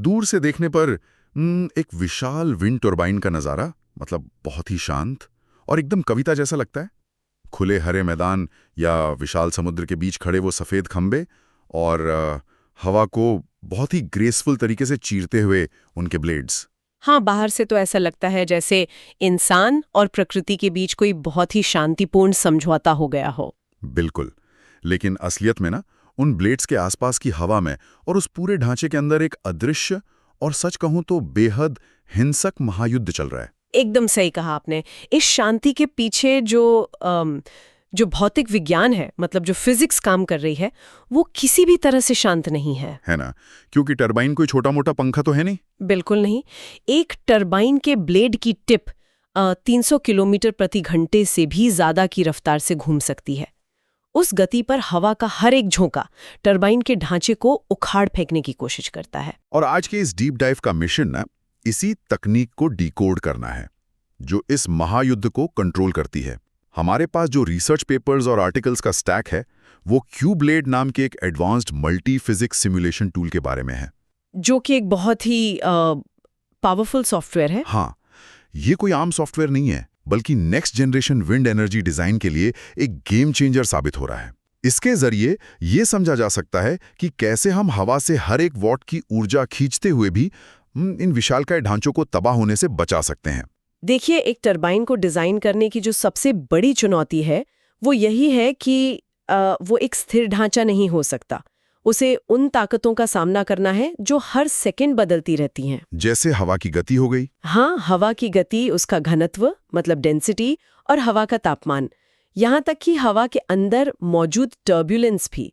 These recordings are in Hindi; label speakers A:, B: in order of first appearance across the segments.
A: दूर से देखने पर एक विशाल विंड टर्बाइन का नज़ारा, मतलब बहुत ही शांत और एकदम कविता जैसा लगता है। खुले हरे मैदान या विशाल समुद्र के बीच खड़े वो सफ़ेद खंबे और हवा को बहुत ही ग्रेसफुल तरीके से चीरते हुए उनके ब्लेड्स।
B: हाँ, बाहर से तो ऐसा लगता है जैसे इंसान और प्रकृति के बीच कोई बहुत ही शांतिपूर्ण समझौता हो गया हो।
A: बिल्कुल। लेकिन असलियत में ना, उन ब्लेड्स के आसपास की हवा में और उस पूरे ढांचे के अंदर एक अदृश्य और सच कहूं तो बेहद हिंसक महायुद्ध चल रहा है।
B: एकदम सही कहा आपने। इस शांति के पीछे जो भौतिक विज्ञान है, मतलब जो फिजिक्स काम कर रही है, वो किसी भी तरह से शांत नहीं है
A: ना? क्योंकि टरबाइन कोई छोटा मोटा पंखा तो है नहीं।
B: बिल्कुल नहीं। एक टरबाइन के ब्लेड की टिप 300 किलोमीटर प्रति घंटे से भी ज्यादा की रफ्तार से घूम सकती है। उस गति पर हवा का हर एक झोंका टरबाइन के ढांचे को उखाड़ फेंकने की कोशिश करता है।
A: और आज के इस डीप डाइव का मिशन ना, इसी तकनीक को डिकोड करना है, जो इस महायुद्ध को कंट्रोल करती है। हमारे पास जो रिसर्च पेपर्स और आर्टिकल्स का स्टैक है, वो क्यूब्लेड नाम के एक advanced multi physics simulation tool के बारे में है,
B: जो कि एक बहुत ही पावरफुल सॉफ्टवेयर है।
A: हाँ, ये कोई आम सॉफ्टवेयर नहीं है, बल्कि next generation wind energy design के लिए एक गेम चेंजर साबित हो रहा है। इसके जरिए ये समझा जा सकता है कि कैसे हम हवा से हर एक वॉट की ऊर्जा खींचते हुए भी इन विशालकाय ढांचों को तबाह होने से बचा सकते हैं।
B: देखिए, एक टरबाइन को डिजाइन करने की जो सबसे बड़ी चुनौती है, वो यही है कि वो एक स्थिर ढांचा नहीं हो सकता। उसे उन ताकतों का सामना करना है जो हर सेकंड बदलती रहती हैं।
A: जैसे हवा की गति हो गई।
B: हाँ, हवा की गति, उसका घनत्व मतलब डेंसिटी, और हवा का तापमान, यहाँ तक कि हवा के अंदर मौजूद टर्ब्यूलेंस भी।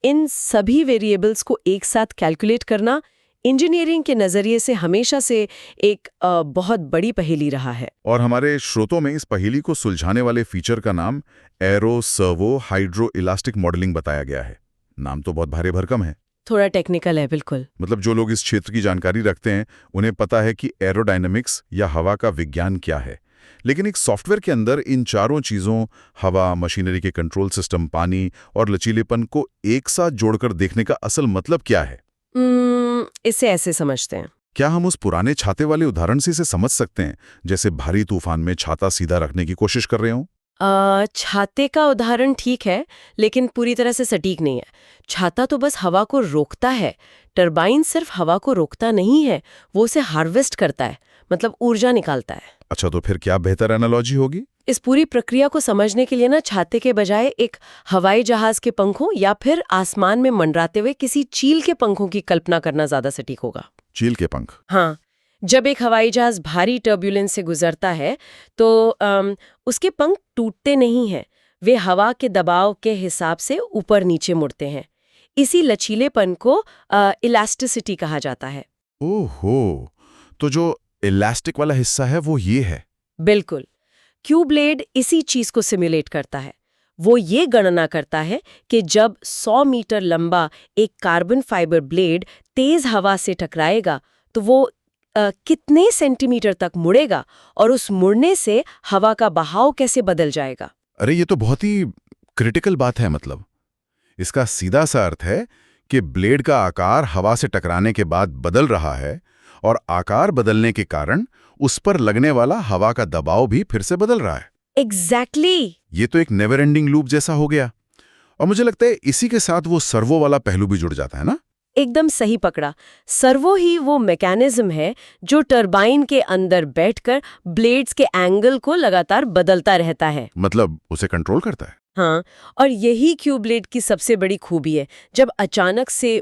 B: इन सभी वेरिएबल्स को एक साथ कैलकुलेट करना इंजीनियरिंग के नजरिए से हमेशा से एक बहुत बड़ी पहेली रहा है।
A: और हमारे श्रोतों में इस पहेली को सुलझाने वाले फीचर का नाम arrow servo hydro elastic modelling बताया गया है। नाम तो बहुत भारी भरकम है,
B: थोड़ा टेक्निकल है। बिल्कुल,
A: मतलब जो लोग इस क्षेत्र की जानकारी रखते हैं उन्हें पता है कि एरोडायनेमिक्स या हवा का विज्ञान क्या है। लेकिन एक सॉफ्टवेयर के अंदर इन चारों चीजों, हवा, मशीनरी के कंट्रोल सिस्टम, पानी और लचीलेपन को एक साथ जोड़कर देखने का असल मतलब क्या है?
B: इसे ऐसे समझते हैं।
A: क्या हम उस पुराने छाते वाले उदाहरण से इसे समझ सकते हैं, जैसे भारी तूफान में छाता सीधा रखने की कोशिश कर रहे हो?
B: छाते का उदाहरण ठीक है, लेकिन पूरी तरह से सटीक नहीं है। छाता तो बस हवा को रोकता है, टरबाइन सिर्फ हवा को रोकता नहीं है, वो उसे हार्वेस्ट करता है, मतलब ऊर्जा निकालता है।
A: अच्छा, तो फिर क्या बेहतर एनालॉजी होगी?
B: इस पूरी प्रक्रिया को समझने के लिए ना, छाते के बजाय एक हवाई जहाज के पंखों या फिर आसमान में मंडराते हुए किसी चील के पंखों की कल्पना करना ज्यादा सटीक होगा।
A: चील के पंख?
B: हाँ, जब एक हवाई जहाज भारी टर्ब्यूलेंस से गुजरता है तो उसके पंख टूटते नहीं हैं, वे हवा के दबाव के हिसाब से ऊपर नीचे मुड़ते हैं। इसी लचीलेपन को इलास्टिसिटी कहा जाता है।
A: ओहो, तो जो इलास्टिक वाला हिस्सा है वो ये है?
B: बिल्कुल, क्यूब्लेड इसी चीज को सिमुलेट करता है। वो ये गणना करता है कि जब 100 मीटर लंबा एक कार्बन फाइबर ब्लेड तेज हवा से टकराएगा तो वो कितने सेंटीमीटर तक मुड़ेगा और उस मुड़ने से हवा का बहाव कैसे बदल जाएगा।
A: अरे, ये तो बहुत ही क्रिटिकल बात है। मतलब इसका सीधा सा अर्थ है कि ब्लेड का आकार हवा से टकराने के बाद बदल रहा है और आकार बदलने के कारण उस पर लगने वाला हवा का दबाव भी फिर से बदल रहा है।
B: एग्जैक्टली।
A: ये तो एक नेवर एंडिंग लूप जैसा हो गया। और मुझे लगता है इसी के साथ वो सर्वो वाला पहलू भी जुड़ जाता है ना?
B: एकदम सही पकड़ा। सर्वो ही वो मैकेनिज्म है जो टरबाइन के अंदर बैठकर ब्लेड्स के एंगल को लगातार बदलता रहता है,
A: मतलब उसे कंट्रोल करता है।
B: हाँ, और यही क्यूब्लेड की सबसे बड़ी खूबी है। जब अचानक से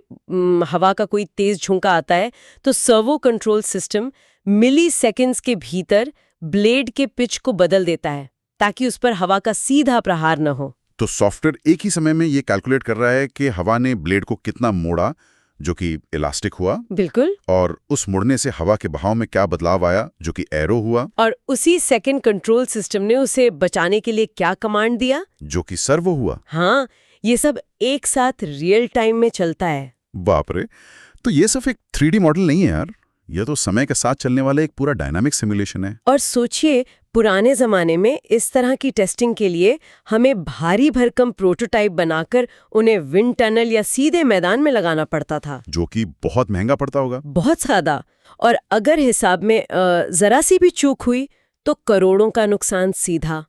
B: हवा का कोई तेज झोंका आता है तो सर्वो कंट्रोल सिस्टम मिली सेकेंड्स के भीतर ब्लेड के पिच को बदल देता है ताकि उस पर हवा का सीधा प्रहार न हो।
A: तो सॉफ्टवेयर एक ही समय में ये कैलकुलेट कर रहा है कि हवा ने ब्लेड को कितना मोड़ा, जो कि इलास्टिक हुआ।
B: बिल्कुल।
A: और उस मुड़ने से हवा के बहाव में क्या बदलाव आया, जो कि एरो हुआ।
B: और उसी सेकंड कंट्रोल सिस्टम ने उसे बचाने के लिए क्या कमांड दिया,
A: जो कि सर्वो हुआ।
B: हाँ, ये सब एक साथ रियल टाइम में चलता है।
A: बाप रे, तो ये सिर्फ एक 3D मॉडल नहीं है यार, यह तो समय के साथ चलने वाला एक पूरा डायनामिक सिमुलेशन है।
B: और सोचिए, पुराने जमाने में इस तरह की टेस्टिंग के लिए हमें भारी भरकम प्रोटोटाइप बनाकर उन्हें विंड टनल या सीधे मैदान में लगाना पड़ता था,
A: जो कि बहुत महंगा पड़ता होगा।
B: बहुत ज्यादा। और अगर हिसाब में जरा सी भी चूक हुई तो करोड़ों का नुकसान सीधा।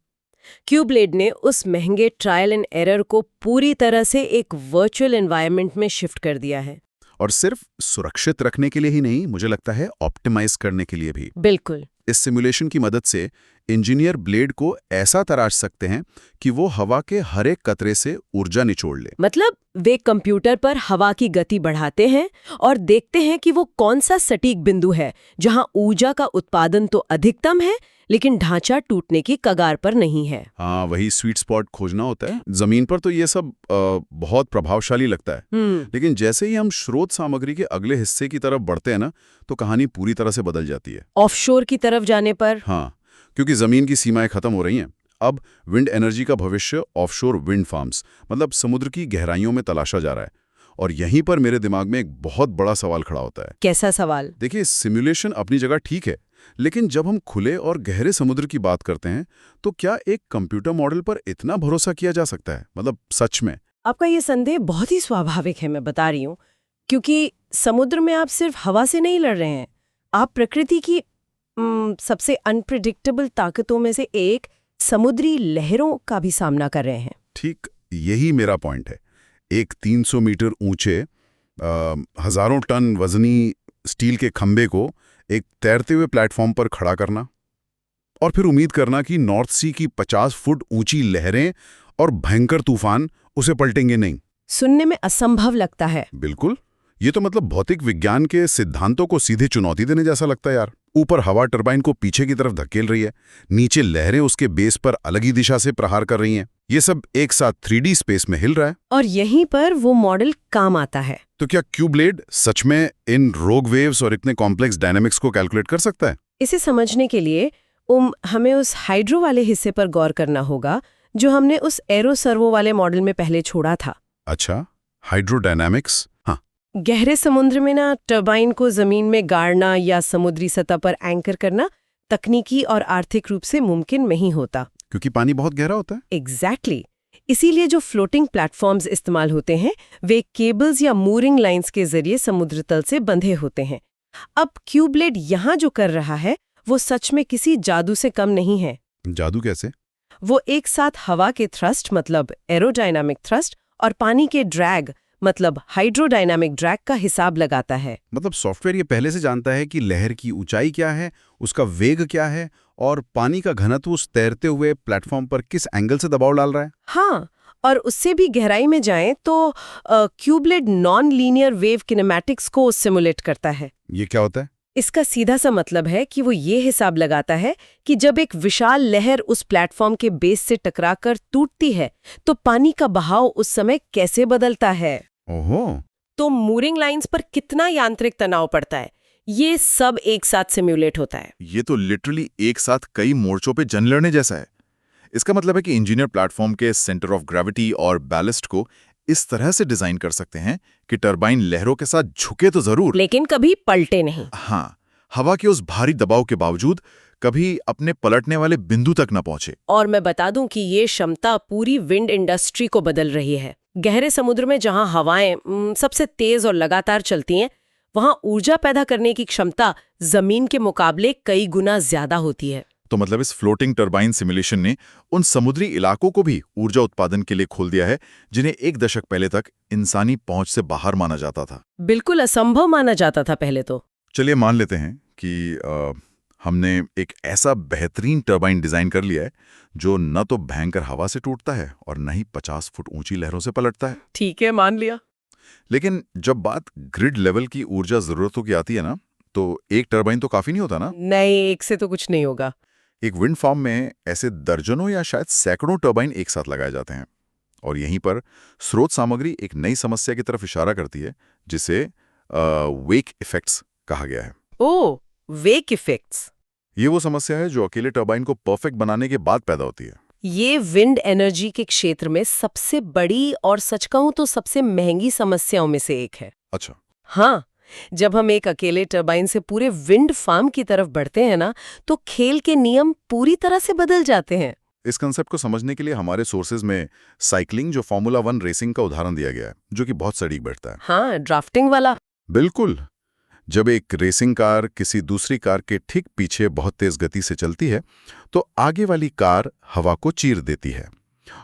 B: क्यूब्लेड ने उस महंगे ट्रायल एंड एरर को पूरी तरह से एक वर्चुअल एनवायरनमेंट में शिफ्ट कर दिया है।
A: और सिर्फ सुरक्षित रखने के लिए ही नहीं, मुझे लगता है ऑप्टिमाइज करने के लिए भी।
B: बिल्कुल।
A: इस सिमुलेशन की मदद से इंजीनियर ब्लेड को ऐसा तराश सकते हैं कि वो हवा के हर एक कतरे से ऊर्जा निचोड़ ले।
B: मतलब वे कंप्यूटर पर हवा की गति बढ़ाते हैं और देखते हैं कि वो कौन सा सटीक बिंदु है जहां ऊर्जा का उत्पादन तो अधिकतम है लेकिन ढांचा टूटने की कगार पर नहीं है।
A: हाँ, वही स्वीट स्पॉट खोजना होता है। जमीन पर तो ये सब बहुत प्रभावशाली लगता है, लेकिन जैसे ही हम स्रोत सामग्री के अगले हिस्से की तरफ बढ़ते हैं ना, तो कहानी पूरी तरह से बदल जाती है।
B: ऑफशोर की तरफ जाने पर?
A: हाँ, क्योंकि जमीन की सीमाएं खत्म हो रही हैं। अब विंड एनर्जी का भविष्य ऑफशोर विंड फार्म्स, मतलब समुद्र की गहराइयों में तलाशा जा रहा है। और यहीं पर मेरे दिमाग में एक बहुत बड़ा सवाल खड़ा होता है।
B: कैसा सवाल?
A: देखिए, सिमुलेशन अपनी जगह ठीक है, लेकिन जब हम खुले और गहरे समुद्र की बात करते हैं, तो क्या एक कंप्यूटर मॉडल पर इतना भरोसा किया जा सकता है? मतलब सच में?
B: आपका ये संदेह बहुत ही स्वाभाविक है, मैं बता रही हूँ, क्योंकि समुद्र में आप सिर्फ हवा से नहीं लड़ रहे हैं, आप प्रकृति की सबसे अनप्रिडिक्टेबल ताकतों में से एक समुद्री लहरों का भी सामना कर रहे हैं।
A: ठीक यही मेरा पॉइंट है। एक 300 मीटर ऊंचे हजारों टन वजनी स्टील के खंबे को एक तैरते हुए प्लेटफॉर्म पर खड़ा करना और फिर उम्मीद करना कि नॉर्थ सी की 50 फुट ऊंची लहरें और भयंकर तूफान उसे पलटेंगे नहीं।
B: सुनने में असंभव लगता है।
A: बिल्कुल, ये तो मतलब भौतिक विज्ञान के सिद्धांतों को सीधे चुनौती देने जैसा लगता है यार। ऊपर हवा टरबाइन को पीछे की तरफ धकेल रही है, नीचे लहरें उसके बेस पर अलग ही दिशा से प्रहार कर रही हैं। ये सब एक साथ 3D स्पेस में हिल रहा है।
B: और यहीं पर वो मॉडल काम आता है।
A: तो क्या क्यूब्लेड सच में इन रोग वेव्स और इतने कॉम्प्लेक्स डायनामिक्स को कैलकुलेट कर सकता है?
B: इसे समझने के लिए हमें उस हाइड्रो वाले हिस्से पर गौर करना होगा जो हमने उस एरो सर्वो वाले मॉडल में पहले छोड़ा था।
A: अच्छा, हाइड्रोडायनामिक्स। हाँ,
B: गहरे समुद्र में ना टरबाइन को जमीन में गाड़ना या समुद्री सतह पर एंकर करना तकनीकी और आर्थिक रूप से मुमकिन नहीं होता,
A: क्योंकि पानी बहुत गहरा होता है।
B: एग्जैक्टली। इसीलिए जो फ्लोटिंग प्लेटफॉर्म्स इस्तेमाल होते हैं वे केबल्स या मूरिंग लाइंस के जरिए समुद्र तल से बंधे होते हैं। अब क्यूब्लेड यहाँ जो कर रहा है वो सच में किसी जादू से कम नहीं है।
A: जादू कैसे?
B: वो एक साथ हवा के थ्रस्ट मतलब एरोडायनामिक थ्रस्ट और पानी के ड्रैग मतलब हाइड्रोडायनामिक ड्रैग का हिसाब लगाता है।
A: मतलब सॉफ्टवेयर ये पहले से जानता है कि लहर की ऊंचाई क्या है, उसका वेग क्या है और पानी का घनत्व उस तैरते हुए प्लेटफॉर्म पर किस एंगल से दबाव डाल रहा है।
B: हाँ, और उससे भी गहराई में जाएं तो क्यूब्लेड नॉन लीनियर वेव किनेमैटिक्स को सिमुलेट करता है।
A: ये क्या होता है?
B: इसका सीधा सा मतलब है कि वो ये हिसाब लगाता है कि जब एक विशाल लहर उस प्लेटफॉर्म के बेस से टकराकर टूटती है तो पानी का बहाव उस समय कैसे बदलता है।
A: ओहो,
B: तो मूरिंग लाइंस पर कितना यांत्रिक तनाव पड़ता है, ये सब एक साथ सिम्युलेट होता है।
A: ये तो लिटरली एक साथ कई मोर्चों पे जंग लड़ने जैसा है। इसका मतलब है कि इंजीनियर प्लेटफॉर्म के सेंटर ऑफ ग्रेविटी और बैलेस्ट को इस तरह से डिजाइन कर सकते हैं कि टरबाइन लहरों के साथ झुके तो जरूर,
B: लेकिन कभी पलटे नहीं।
A: हाँ, हवा के उस भारी दबाव के बावजूद कभी अपने पलटने वाले बिंदु तक न पहुंचे।
B: और मैं बता दूं कि ये क्षमता पूरी विंड इंडस्ट्री को बदल रही है। गहरे समुद्र में जहां हवाएं सबसे तेज और लगातार चलती हैं, वहां ऊर्जा पैदा करने की क्षमता जमीन के मुकाबले कई गुना ज्यादा होती है।
A: तो मतलब इस फ्लोटिंग टरबाइन सिमुलेशन ने उन समुद्री इलाकों को भी ऊर्जा उत्पादन के लिए खोल दिया है जिन्हें एक दशक पहले तक इंसानी पहुंच से बाहर माना जाता था।
B: बिल्कुल असंभव माना जाता था पहले तो।
A: चलिए मान लेते हैं कि हमने एक ऐसा बेहतरीन टरबाइन डिजाइन कर लिया है जो न तो भयंकर हवा से टूटता है और न ही 50 फुट ऊंची लहरों से पलटता है।
B: ठीक है, मान लिया।
A: लेकिन जब बात ग्रिड लेवल की ऊर्जा जरूरतों की आती है ना, तो एक टरबाइन तो काफी नहीं होता ना।
B: नहीं, एक से तो कुछ नहीं होगा।
A: एक विंड फार्म में ऐसे दर्जनों या शायद सैकड़ों टरबाइन एक साथ लगाए जाते हैं और यहीं पर स्रोत सामग्री एक नई समस्या की तरफ इशारा करती है जिसे वेक इफेक्ट्स कहा गया है।
B: ओह, वेक इफेक्ट्स।
A: ये वो समस्या है जो अकेले टरबाइन को परफेक्ट बनाने के बाद पैदा होती है।
B: ये विंड एनर्जी के क्षेत्र में सबसे बड़ी और सच कहूं तो सबसे महंगी समस्याओं में से एक है।
A: अच्छा।
B: हाँ, जब हम एक अकेले टरबाइन से पूरे विंड फार्म की तरफ बढ़ते हैं ना, तो खेल के नियम पूरी तरह से बदल जाते हैं।
A: इस कंसेप्ट को समझने के लिए हमारे सोर्सेज में साइकिलिंग जो फॉर्मूला 1 रेसिंग का उदाहरण दिया गया है, जो कि बहुत सटीक बैठता है।
B: हाँ, ड्राफ्टिंग वाला।
A: बिल्कुल। जब एक रेसिंग कार किसी दूसरी कार के ठीक पीछे बहुत तेज गति से चलती है, तो आगे वाली कार हवा को चीर देती है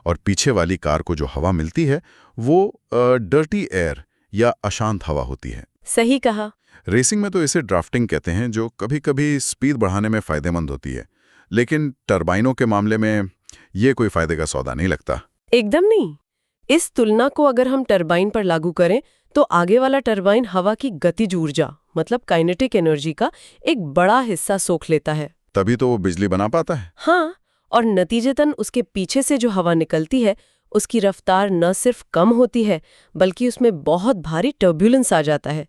A: और पीछे वाली कार को जो हवा मिलती है वो डर्टी एयर या अशांत हवा होती है।
B: सही कहा।
A: रेसिंग में तो इसे ड्राफ्टिंग कहते हैं, जो कभी-कभी स्पीड बढ़ाने में फायदेमंद होती है, लेकिन टरबाइनों के मामले में ये कोई फायदे का सौदा नहीं लगता।
B: एकदम नहीं। इस तुलना को अगर हम टरबाइन पर लागू करें तो आगे वाला टरबाइन हवा की गतिज ऊर्जा मतलब काइनेटिक एनर्जी का एक बड़ा हिस्सा सोख लेता है।
A: तभी तो वो बिजली बना पाता है।
B: हाँ, और नतीजतन उसके पीछे से जो हवा निकलती है उसकी रफ्तार न सिर्फ कम होती है बल्कि उसमें बहुत भारी टर्ब्यूलेंस आ जाता है।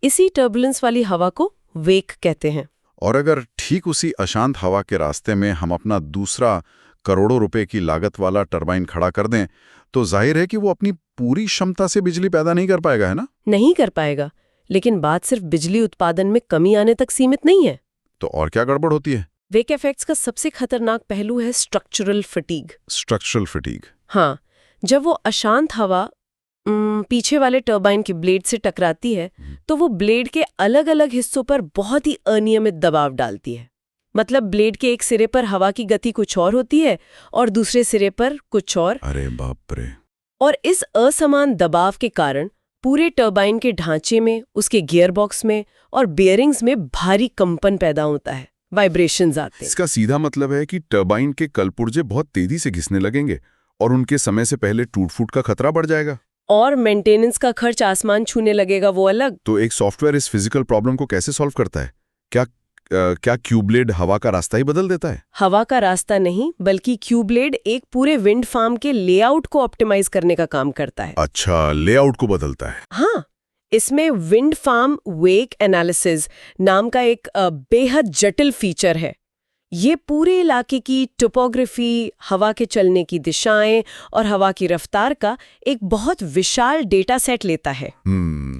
B: इसी टर्ब्यूलेंस वाली हवा को वेक कहते हैं।
A: और अगर ठीक उसी अशांत हवा के रास्ते में हम अपना दूसरा करोड़ों रुपए की लागत वाला टरबाइन खड़ा कर दें, तो जाहिर है कि वो अपनी पूरी क्षमता से बिजली पैदा नहीं कर पाएगा, है ना?
B: नहीं कर पाएगा, लेकिन बात सिर्फ बिजली उत्पादन में कमी आने तक सीमित नहीं है।
A: तो और क्या गड़बड़ होती है?
B: वेक इफेक्ट्स का सबसे खतरनाक पहलू है स्ट्रक्चरल फटीग।
A: Structural fatigue.
B: हाँ, जब वो अशांत हवा पीछे वाले टरबाइन के ब्लेड से टकराती है तो वो ब्लेड के अलग अलग हिस्सों पर बहुत ही अनियमित दबाव डालती है। मतलब ब्लेड के एक सिरे पर हवा की गति कुछ और होती है और दूसरे सिरे पर कुछ और।
A: अरे बाप रे।
B: और इस असमान दबाव के कारण पूरे टरबाइन के ढांचे में, उसके गियरबॉक्स में और बेयरिंग्स में भारी कंपन पैदा होता है, वाइब्रेशंस आते हैं।
A: इसका सीधा मतलब है कि टरबाइन के कलपुर्जे बहुत तेजी से घिसने लगेंगे और उनके समय से पहले टूट-फूट का खतरा बढ़ जाएगा।
B: और मेंटेनेंस का खर्च आसमान छूने लगेगा, वो अलग।
A: तो एक सॉफ्टवेयर इस फिजिकल प्रॉब्लम को कैसे सॉल्व करता है? क्या क्यूब्लेड हवा का रास्ता ही बदल देता है?
B: हवा का रास्ता नहीं, बल्कि क्यूब्लेड एक पूरे विंड फार्म के लेआउट को ऑप्टिमाइज करने का काम करता है।
A: अच्छा, लेआउट को बदलता है।
B: हाँ, इसमें विंड फार्म वेक एनालिसिस नाम का एक बेहद जटिल फीचर है। ये पूरे इलाके की टोपोग्राफी, हवा के चलने की दिशाएं और हवा की रफ्तार का एक बहुत विशाल डेटा सेट लेता है।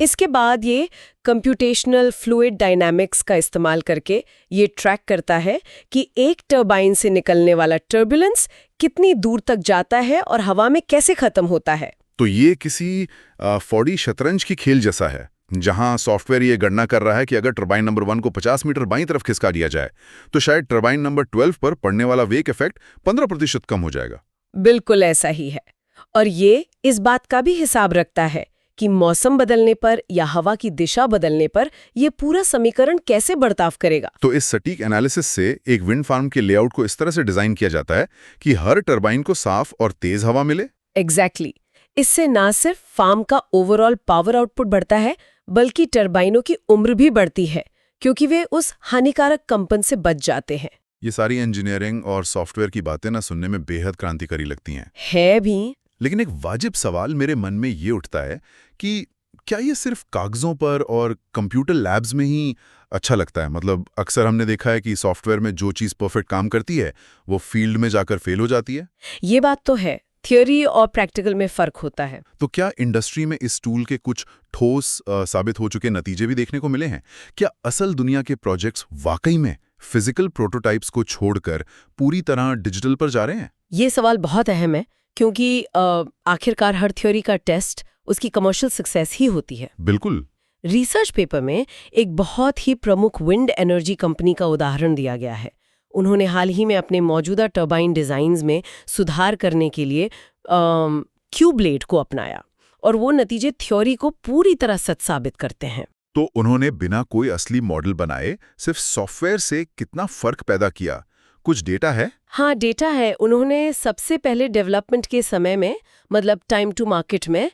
B: इसके बाद ये कंप्यूटेशनल फ्लूइड डायनामिक्स का इस्तेमाल करके ये ट्रैक करता है कि एक टरबाइन से निकलने वाला टर्बुलेंस कितनी दूर तक जाता है और हवा में कैसे खत्म होता है।
A: तो ये किसी 4D शतरंज की खेल जैसा है, जहां सॉफ्टवेयर ये गणना कर रहा है कि अगर टरबाइन नंबर 1 को 50 मीटर बाईं तरफ खिसका दिया जाए तो शायद टरबाइन नंबर 12 पर पड़ने वाला वेक इफेक्ट 15% कम हो जाएगा।
B: बिल्कुल ऐसा ही है। और ये इस बात का भी हिसाब रखता है कि मौसम बदलने पर या हवा की दिशा बदलने पर ये पूरा समीकरण कैसे बर्ताव करेगा।
A: तो इस सटीक एनालिसिस से एक विंड फार्म के लेआउट को इस तरह से डिजाइन किया जाता है कि हर टरबाइन को साफ और तेज हवा मिले।
B: एग्जैक्टली। इससे ना सिर्फ फार्म का ओवरऑल पावर आउटपुट बढ़ता है बल्कि टरबाइनों की उम्र भी बढ़ती है, क्योंकि वे उस हानिकारक कंपन से बच जाते हैं।
A: ये सारी इंजीनियरिंग और सॉफ्टवेयर की बातें ना सुनने में बेहद क्रांतिकारी लगती हैं।
B: है भी।
A: लेकिन एक वाजिब सवाल मेरे मन में ये उठता है कि क्या ये सिर्फ कागजों पर और कंप्यूटर लैब्स में ही अच्छा लगता है? मतलब अक्सर हमने देखा है कि सॉफ्टवेयर में जो चीज़ परफेक्ट काम करती है वो फील्ड में जाकर फेल हो जाती है।
B: ये बात तो है, थियोरी और प्रैक्टिकल में फर्क होता है।
A: तो क्या इंडस्ट्री में इस टूल के कुछ ठोस साबित हो चुके नतीजे भी देखने को मिले हैं? क्या असल दुनिया के प्रोजेक्ट्स वाकई में फिजिकल प्रोटोटाइप्स को छोड़कर पूरी तरह डिजिटल पर जा रहे हैं?
B: ये सवाल बहुत अहम है, क्योंकि आखिरकार हर थ्योरी का टेस्ट उसकी कमर्शियल सक्सेस ही होती है।
A: बिल्कुल।
B: रिसर्च पेपर में एक बहुत ही प्रमुख विंड एनर्जी कंपनी का उदाहरण दिया गया है। उन्होंने हाल ही में अपने मौजूदा टरबाइन डिजाइन्स में सुधार करने के लिए क्यूब्लेड को अपनाया और वो नतीजे थ्योरी को पूरी तरह सच साबित करते हैं।
A: तो उन्होंने बिना कोई असली मॉडल बनाए सिर्फ सॉफ्टवेयर से कितना फर्क पैदा किया, कुछ डेटा है?
B: हाँ, डेटा है। उन्होंने सबसे पहले डेवलपमेंट के समय में, मतलब टाइम टू मार्केट में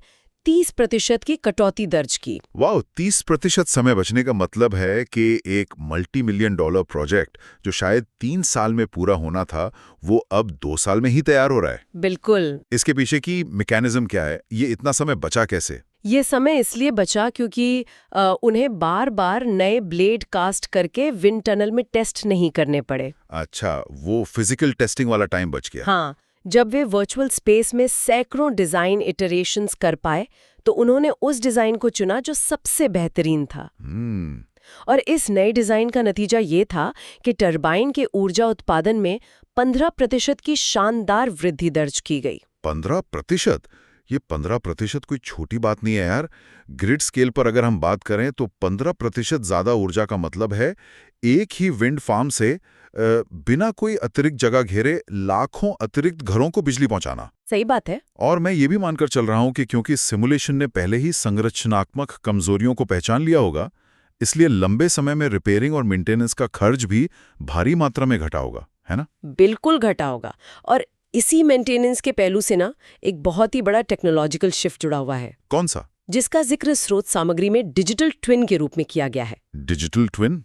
B: 30% की कटौती दर्ज की।
A: वाह, 30% समय बचने का मतलब है कि एक $multi-million प्रोजेक्ट जो शायद 3 साल में पूरा होना था वो अब 2 साल में ही तैयार हो रहा है।
B: बिल्कुल।
A: इसके पीछे की मैकेनिज्म क्या है? ये इतना समय बचा कैसे?
B: ये समय इसलिए बचा क्योंकि उन्हें बार बार नए ब्लेड कास्ट करके विंड टनल में टेस्ट नहीं करने पड़े।
A: अच्छा, वो फिजिकल टेस्टिंग वाला टाइम बच गया।
B: हाँ, जब वे वर्चुअल स्पेस में सैकड़ों डिजाइन इटरेशंस कर पाए तो उन्होंने उस डिजाइन को चुना जो सबसे बेहतरीन था। और इस नए डिजाइन का नतीजा ये था कि टरबाइन के ऊर्जा उत्पादन में 15% की शानदार वृद्धि दर्ज की गई।
A: 15%? ये 15% कोई छोटी बात नहीं है यार। ग्रिड स्केल पर अगर हम बात करें तो 15% ज्यादा ऊर्जा का मतलब है एक ही विंड फार्म से बिना कोई अतिरिक्त जगह घेरे लाखों अतिरिक्त घरों को बिजली पहुंचाना।
B: सही बात है।
A: और मैं ये भी मानकर चल रहा हूं कि क्योंकि सिमुलेशन ने पहले ही संरचनात्मक कमजोरियों को पहचान लिया होगा, इसलिए लंबे समय में रिपेयरिंग और मेंटेनेंस का खर्च भी भारी मात्रा में घटा होगा, है ना?
B: बिल्कुल घटा होगा। और इसी मेंटेनेंस के पहलू से ना एक बहुत ही बड़ा टेक्नोलॉजिकल शिफ्ट जुड़ा हुआ है।
A: कौन सा?
B: जिसका जिक्र स्रोत सामग्री में डिजिटल ट्विन के रूप में किया गया है।
A: Digital twin?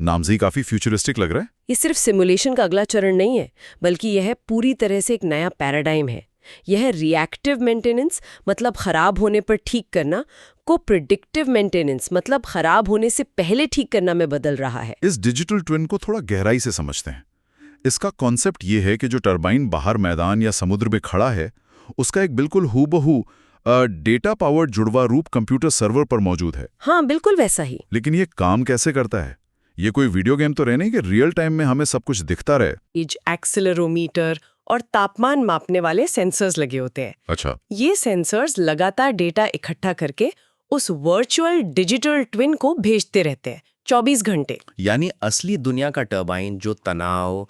A: नाम से ही काफी फ्यूचरिस्टिक लग रहा है।
B: ये सिर्फ सिमुलेशन का अगला चरण नहीं है, बल्कि यह पूरी तरह से एक नया पैराडाइम है। यह रिएक्टिव मेंटेनेंस मतलब खराब होने पर ठीक करना को प्रिडिक्टिव मेंटेनेंस मतलब खराब होने से पहले ठीक करना में बदल रहा है।
A: इस डिजिटल ट्विन को थोड़ा गहराई से समझते हैं। इसका कॉन्सेप्ट ये है कि जो टरबाइन बाहर मैदान या समुद्र में खड़ा है, उसका एक बिल्कुल हूबहू डेटा पावर्ड जुड़वा रूप कंप्यूटर सर्वर पर मौजूद है।
B: हाँ, बिल्कुल वैसा ही।
A: लेकिन ये काम कैसे करता है? ये कोई वीडियो गेम तो रहे नहीं कि रियल टाइम में हमें सब कुछ दिखता रहे।
B: एक्सेलेरोमीटर और तापमान मापने वाले सेंसर्स लगे होते हैं।
A: अच्छा।
B: ये सेंसर्स लगातार डेटा इकट्ठा करके उस वर्चुअल डिजिटल ट्विन को भेजते रहते हैं 24 घंटे।
C: यानी असली दुनिया का टरबाइन जो तनाव,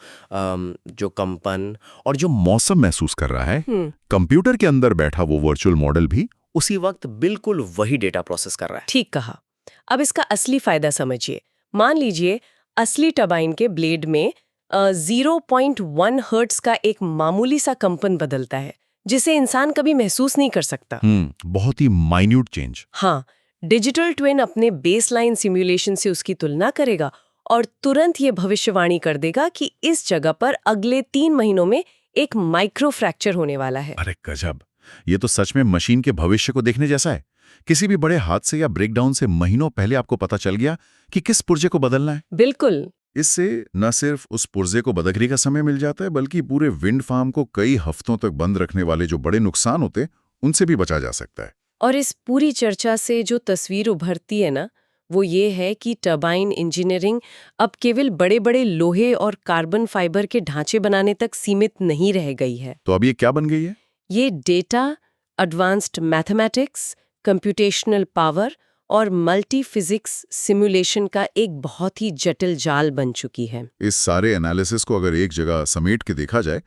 C: जो कंपन और जो
A: मौसम महसूस कर रहा है, कंप्यूटर के अंदर बैठा वो वर्चुअल मॉडल भी
C: उसी वक्त बिल्कुल वही डेटा प्रोसेस कर रहा है।
B: ठीक कहा। अब इसका असली फायदा समझिए। मान लीजिए असली टरबाइन के ब्लेड में 0.1 हर्ट्ज का एक मामूली सा कंपन बदलता है, जिसे इंसान कभी महसूस नहीं कर सकता।
A: बहुत ही माइन्यूट चेंज।
B: हाँ, डिजिटल ट्विन अपने बेसलाइन सिमुलेशन से उसकी तुलना करेगा और तुरंत ये भविष्यवाणी कर देगा कि इस जगह पर अगले 3 महीनों में एक माइक्रो फ्रैक्चर होने वाला है।
A: अरे गजब! ये तो सच में मशीन के भविष्य को देखने जैसा है। किसी भी बड़े हादसे या ब्रेकडाउन से महीनों पहले आपको पता चल गया कि किस पुर्जे को बदलना है।
B: बिल्कुल।
A: इससे न सिर्फ उस पुर्जे को बदलने का समय मिल जाता है, बल्कि पूरे विंड फार्म को कई हफ्तों तक बंद रखने वाले जो बड़े नुकसान होते उनसे भी बचा जा सकता है।
B: और इस पूरी चर्चा से जो तस्वीर उभरती है ना, वो ये है कि टरबाइन इंजीनियरिंग अब केवल बड़े बड़े लोहे और कार्बन फाइबर के ढांचे बनाने तक सीमित नहीं रह गई है।
A: तो अब ये क्या बन गई है?
B: ये data, advanced mathematics, computational power और मल्टी फिजिक्स सिमुलेशन का एक बहुत ही जटिल जाल बन चुकी है।
A: इस सारे एनालिसिस को अगर एक जगह समेट के देखा जाए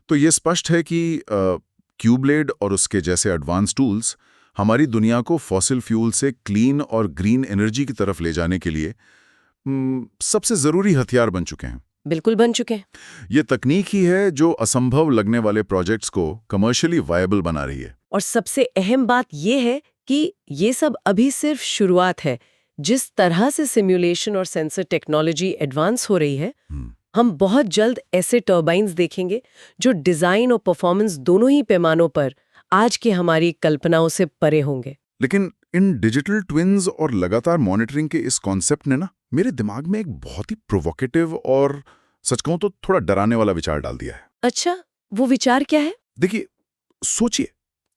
A: तो ये स्पष्ट है कि क्यूब्लेड और उसके जैसे एडवांस टूल्स हमारी दुनिया को फॉसिल फ्यूल से क्लीन और ग्रीन एनर्जी की तरफ ले जाने के लिए सबसे जरूरी हथियार बन चुके हैं।
B: बिल्कुल बन चुके हैं।
A: ये तकनीक ही है जो असंभव लगने वाले प्रोजेक्ट्स को कमर्शियली वायबल बना रही है।
B: और सबसे अहम बात ये है कि ये सब अभी सिर्फ शुरुआत है। जिस तरह से सिमुलेशन और सेंसर टेक्नोलॉजी एडवांस हो रही है, हम बहुत जल्द ऐसे टर्बाइन्स देखेंगे जो डिजाइन और परफॉर्मेंस दोनों ही पैमानों पर आज की हमारी कल्पनाओं से परे होंगे।
A: लेकिन इन डिजिटल ट्विन्स और लगातार मॉनिटरिंग के इस कॉन्सेप्ट ने ना मेरे दिमाग में एक बहुत ही प्रोवोकेटिव और सच कहूं तो थोड़ा डराने वाला विचार डाल दिया है।
B: अच्छा, वो विचार क्या है?
A: देखिए, सोचिए,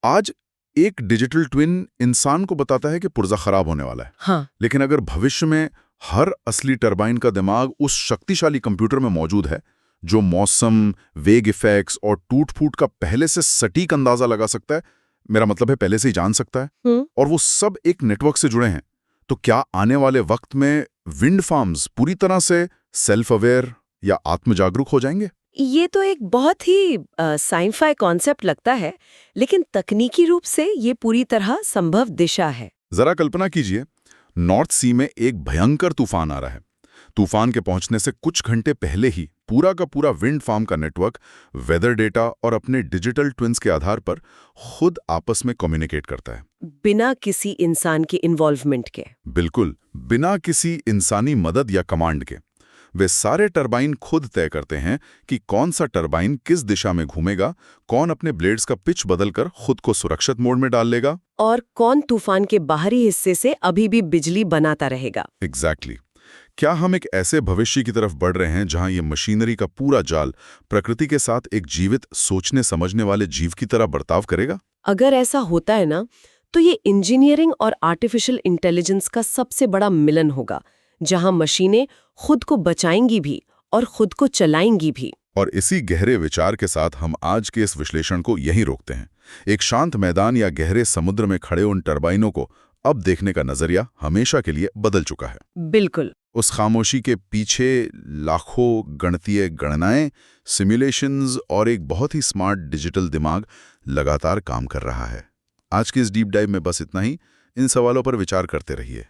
A: आज एक डिजिटल ट्विन इंसान को बताता है कि पुर्जा खराब होने वाला है।
B: हाँ।
A: लेकिन अगर भविष्य में हर असली टरबाइन का दिमाग उस शक्तिशाली कंप्यूटर में मौजूद है जो मौसम, वेग इफेक्ट्स और टूट-फूट का पहले से सटीक अंदाजा लगा सकता है, मेरा मतलब है पहले से ही जान सकता है, और वो सब एक नेटवर्क से जुड़े हैं, तो क्या आने वाले वक्त में विंड फार्म्स पूरी तरह से सेल्फ अवेयर या आत्मजागरूक हो जाएंगे?
B: ये तो एक बहुत ही साइंफाई कॉन्सेप्ट लगता है, लेकिन तकनीकी रूप से ये पूरी तरह संभव दिशा है।
A: जरा कल्पना कीजिए, नॉर्थ सी में एक भयंकर तूफान आ रहा है। तूफान के पहुंचने से कुछ घंटे पहले ही पूरा का पूरा विंड फार्म का नेटवर्क वेदर डेटा और अपने डिजिटल ट्विन्स के आधार पर खुद आपस में कम्युनिकेट करता है,
B: बिना किसी इंसान के इन्वॉल्वमेंट के।
A: बिल्कुल, बिना किसी इंसानी मदद या कमांड के। वे सारे टरबाइन खुद तय करते हैं कि कौन सा टरबाइन किस दिशा में घूमेगा, कौन अपने ब्लेड्स का पिच बदलकर खुद को सुरक्षित मोड में डाल लेगा,
B: और कौन तूफान के बाहरी हिस्से से अभी भी बिजली बनाता रहेगा।
A: एग्जैक्टली। क्या हम एक ऐसे भविष्य की तरफ बढ़ रहे हैं जहां ये मशीनरी का पूरा जाल प्रकृति के साथ एक जीवित, सोचने समझने वाले जीव की तरह बर्ताव करेगा?
B: अगर ऐसा होता है ना, तो ये इंजीनियरिंग और आर्टिफिशियल इंटेलिजेंस का सबसे बड़ा मिलन होगा, जहां मशीनें खुद को बचाएंगी भी और खुद को चलाएंगी भी।
A: और इसी गहरे विचार के साथ हम आज के इस विश्लेषण को यहीं रोकते हैं। एक शांत मैदान या गहरे समुद्र में खड़े उन टरबाइनों को अब देखने का नजरिया हमेशा के लिए बदल चुका है।
B: बिल्कुल।
A: उस खामोशी के पीछे लाखों गणितीय गणनाएं, सिमुलेशंस और एक बहुत ही स्मार्ट डिजिटल दिमाग लगातार काम कर रहा है। आज के इस डीप डाइव में बस इतना ही। इन सवालों पर विचार करते रहिए।